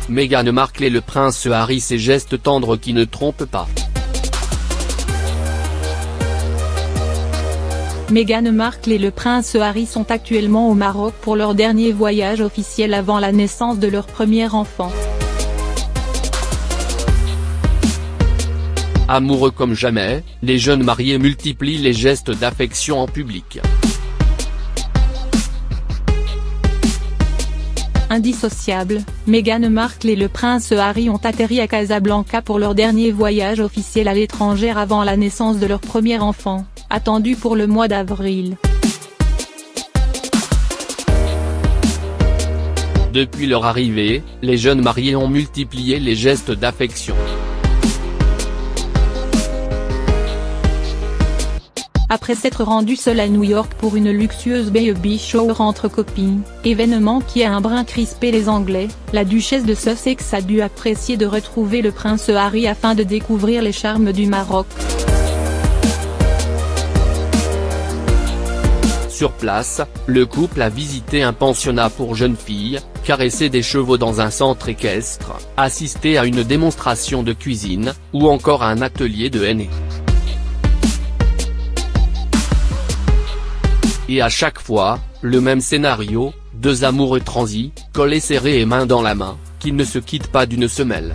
Meghan Markle et le prince Harry, ces gestes tendres qui ne trompent pas. Meghan Markle et le prince Harry sont actuellement au Maroc pour leur dernier voyage officiel avant la naissance de leur premier enfant. Amoureux comme jamais, les jeunes mariés multiplient les gestes d'affection en public. Indissociables, Meghan Markle et le prince Harry ont atterri à Casablanca pour leur dernier voyage officiel à l'étranger avant la naissance de leur premier enfant, attendu pour le mois d'avril. Depuis leur arrivée, les jeunes mariés ont multiplié les gestes d'affection. Après s'être rendu seul à New York pour une luxueuse baby shower entre copines, événement qui a un brin crispé les Anglais, la duchesse de Sussex a dû apprécier de retrouver le prince Harry afin de découvrir les charmes du Maroc. Sur place, le couple a visité un pensionnat pour jeunes filles, caressé des chevaux dans un centre équestre, assisté à une démonstration de cuisine, ou encore à un atelier de henné. Et à chaque fois, le même scénario, deux amoureux transis, collés serrés et main dans la main, qui ne se quittent pas d'une semelle.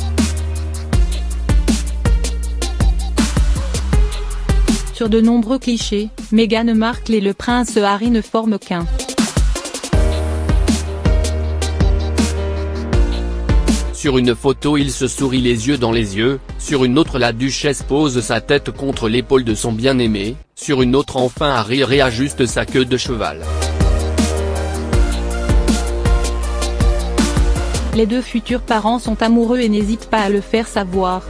Sur de nombreux clichés, Meghan Markle et le prince Harry ne forment qu'un. Sur une photo, il se sourit les yeux dans les yeux, sur une autre la duchesse pose sa tête contre l'épaule de son bien-aimé, sur une autre enfin Harry réajuste sa queue de cheval. Les deux futurs parents sont amoureux et n'hésitent pas à le faire savoir.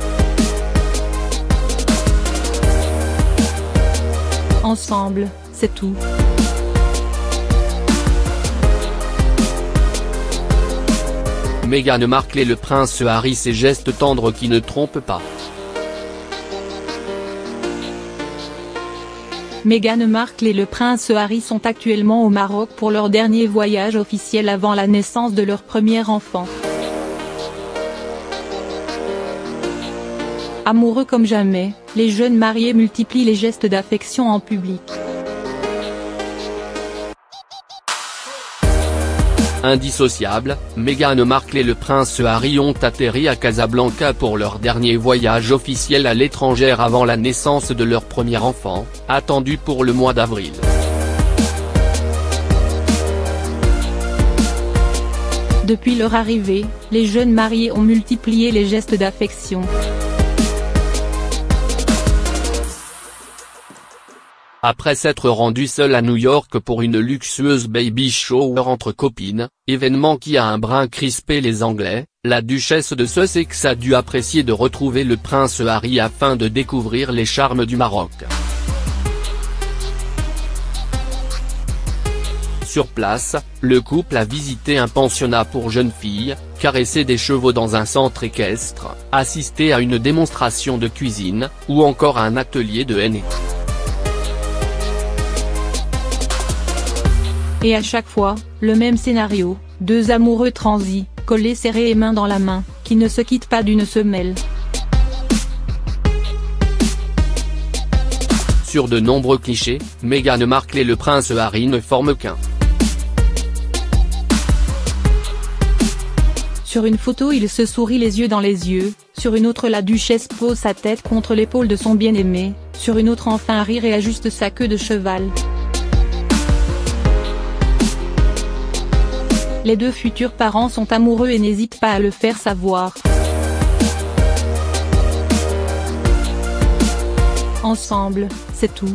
Ensemble, c'est tout. Meghan Markle et le prince Harry, ces gestes tendres qui ne trompent pas. Meghan Markle et le prince Harry sont actuellement au Maroc pour leur dernier voyage officiel avant la naissance de leur premier enfant. Amoureux comme jamais, les jeunes mariés multiplient les gestes d'affection en public. Indissociables, Meghan Markle et le prince Harry ont atterri à Casablanca pour leur dernier voyage officiel à l'étranger avant la naissance de leur premier enfant, attendu pour le mois d'avril. Depuis leur arrivée, les jeunes mariés ont multiplié les gestes d'affection. Après s'être rendu seul à New York pour une luxueuse baby shower entre copines, événement qui a un brin crispé les Anglais, la duchesse de Sussex a dû apprécier de retrouver le prince Harry afin de découvrir les charmes du Maroc. Sur place, le couple a visité un pensionnat pour jeunes filles, caressé des chevaux dans un centre équestre, assisté à une démonstration de cuisine, ou encore à un atelier de henné. Et à chaque fois, le même scénario, deux amoureux transis, collés serrés et main dans la main, qui ne se quittent pas d'une semelle. Sur de nombreux clichés, Meghan Markle et le prince Harry ne forment qu'un. Sur une photo, il se sourit les yeux dans les yeux, sur une autre la duchesse pose sa tête contre l'épaule de son bien-aimé, sur une autre enfin Harry réajuste sa queue de cheval. Les deux futurs parents sont amoureux et n'hésitent pas à le faire savoir. Ensemble, c'est tout.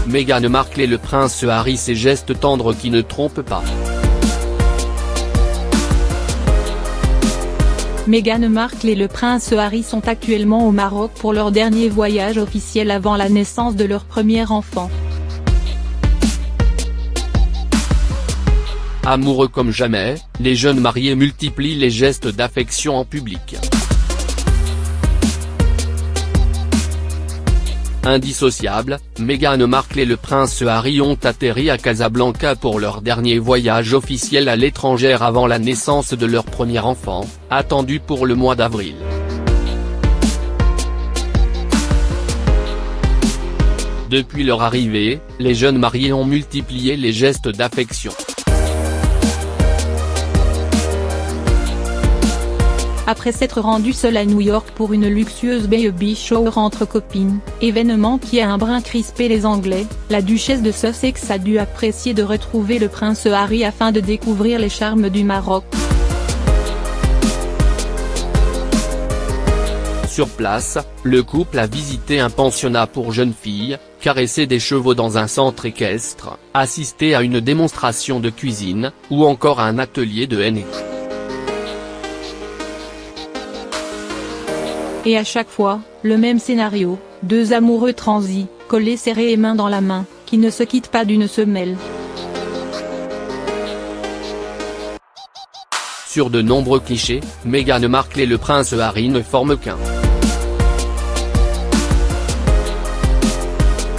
Meghan Markle et le prince Harry, ces gestes tendres qui ne trompent pas. Meghan Markle et le prince Harry sont actuellement au Maroc pour leur dernier voyage officiel avant la naissance de leur premier enfant. Amoureux comme jamais, les jeunes mariés multiplient les gestes d'affection en public. Indissociables, Meghan Markle et le prince Harry ont atterri à Casablanca pour leur dernier voyage officiel à l'étranger avant la naissance de leur premier enfant, attendu pour le mois d'avril. Depuis leur arrivée, les jeunes mariés ont multiplié les gestes d'affection. Après s'être rendu seul à New York pour une luxueuse baby shower entre copines, événement qui a un brin crispé les Anglais, la duchesse de Sussex a dû apprécier de retrouver le prince Harry afin de découvrir les charmes du Maroc. Sur place, le couple a visité un pensionnat pour jeunes filles, caressé des chevaux dans un centre équestre, assisté à une démonstration de cuisine, ou encore à un atelier de henné. Et à chaque fois, le même scénario, deux amoureux transis, collés serrés et main dans la main, qui ne se quittent pas d'une semelle. Sur de nombreux clichés, Meghan Markle et le prince Harry ne forment qu'un.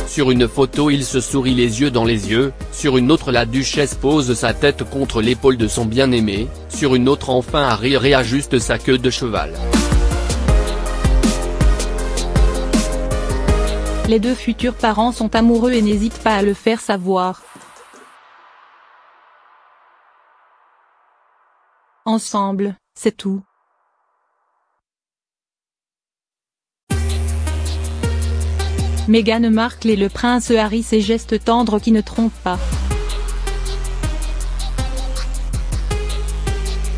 Sur une photo il se sourit les yeux dans les yeux, sur une autre la duchesse pose sa tête contre l'épaule de son bien-aimé, sur une autre enfin Harry réajuste sa queue de cheval. Les deux futurs parents sont amoureux et n'hésitent pas à le faire savoir. Ensemble, c'est tout. Meghan Markle et le prince Harry, ces gestes tendres qui ne trompent pas.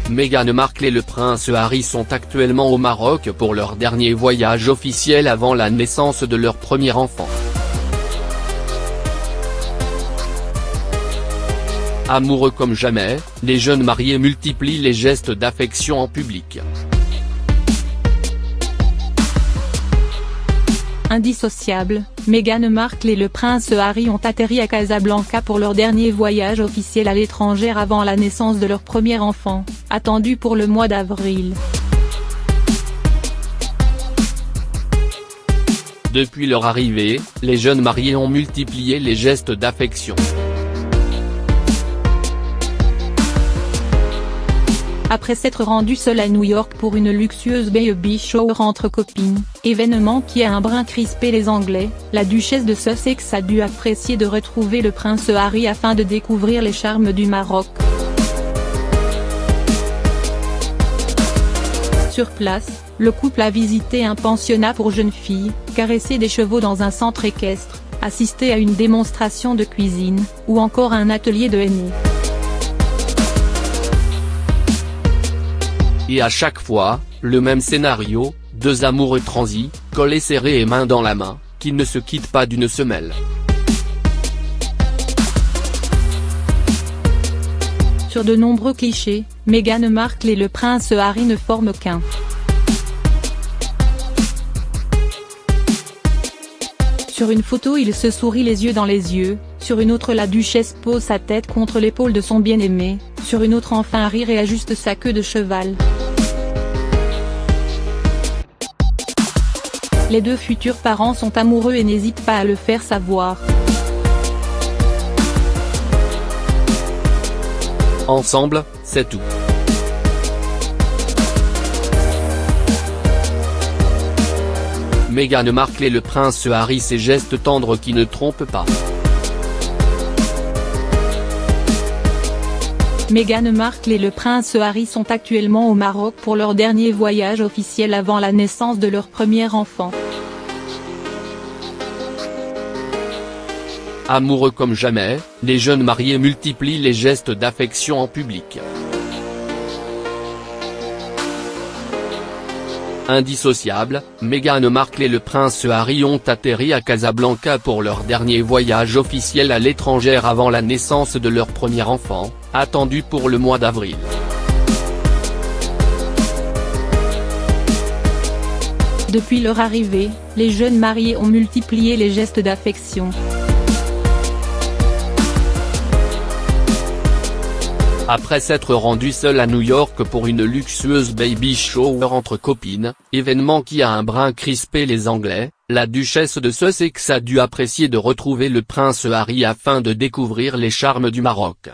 Meghan Markle et le prince Harry sont actuellement au Maroc pour leur dernier voyage officiel avant la naissance de leur premier enfant. Amoureux comme jamais, les jeunes mariés multiplient les gestes d'affection en public. Indissociables, Meghan Markle et le prince Harry ont atterri à Casablanca pour leur dernier voyage officiel à l'étranger avant la naissance de leur premier enfant, attendu pour le mois d'avril. Depuis leur arrivée, les jeunes mariés ont multiplié les gestes d'affection. Après s'être rendu seul à New York pour une luxueuse baby shower entre copines, événement qui a un brin crispé les Anglais, la duchesse de Sussex a dû apprécier de retrouver le prince Harry afin de découvrir les charmes du Maroc. Sur place, le couple a visité un pensionnat pour jeunes filles, caressé des chevaux dans un centre équestre, assisté à une démonstration de cuisine, ou encore à un atelier de henné. Et à chaque fois, le même scénario, deux amoureux transis, collés serrés et main dans la main, qui ne se quittent pas d'une semelle. Sur de nombreux clichés, Meghan Markle et le prince Harry ne forment qu'un. Sur une photo il se sourit les yeux dans les yeux, sur une autre la duchesse pose sa tête contre l'épaule de son bien-aimé, sur une autre enfin Harry réajuste sa queue de cheval. Les deux futurs parents sont amoureux et n'hésitent pas à le faire savoir. Ensemble, c'est tout. Meghan Markle et le prince Harry, ces gestes tendres qui ne trompent pas. Meghan Markle et le prince Harry sont actuellement au Maroc pour leur dernier voyage officiel avant la naissance de leur premier enfant. Amoureux comme jamais, les jeunes mariés multiplient les gestes d'affection en public. Indissociables, Meghan Markle et le prince Harry ont atterri à Casablanca pour leur dernier voyage officiel à l'étranger avant la naissance de leur premier enfant, attendu pour le mois d'avril. Depuis leur arrivée, les jeunes mariés ont multiplié les gestes d'affection. Après s'être rendu seul à New York pour une luxueuse baby shower entre copines, événement qui a un brin crispé les Anglais, la duchesse de Sussex a dû apprécier de retrouver le prince Harry afin de découvrir les charmes du Maroc.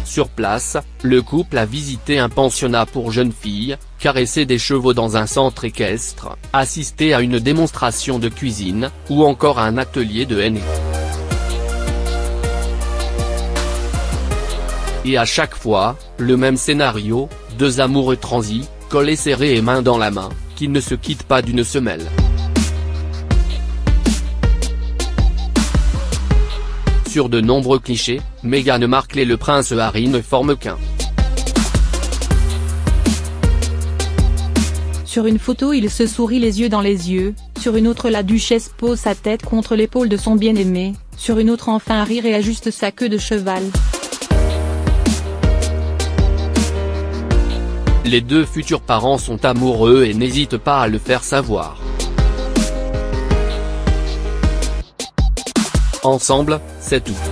Sur place, le couple a visité un pensionnat pour jeunes filles, caressé des chevaux dans un centre équestre, assisté à une démonstration de cuisine, ou encore à un atelier de henné. Et à chaque fois, le même scénario, deux amoureux transis, collés serrés et main dans la main, qui ne se quittent pas d'une semelle. Sur de nombreux clichés, Meghan Markle et le prince Harry ne forment qu'un. Sur une photo il se sourit les yeux dans les yeux, sur une autre la duchesse pose sa tête contre l'épaule de son bien-aimé, sur une autre enfin Harry réajuste sa queue de cheval. Les deux futurs parents sont amoureux et n'hésitent pas à le faire savoir. Ensemble, c'est tout.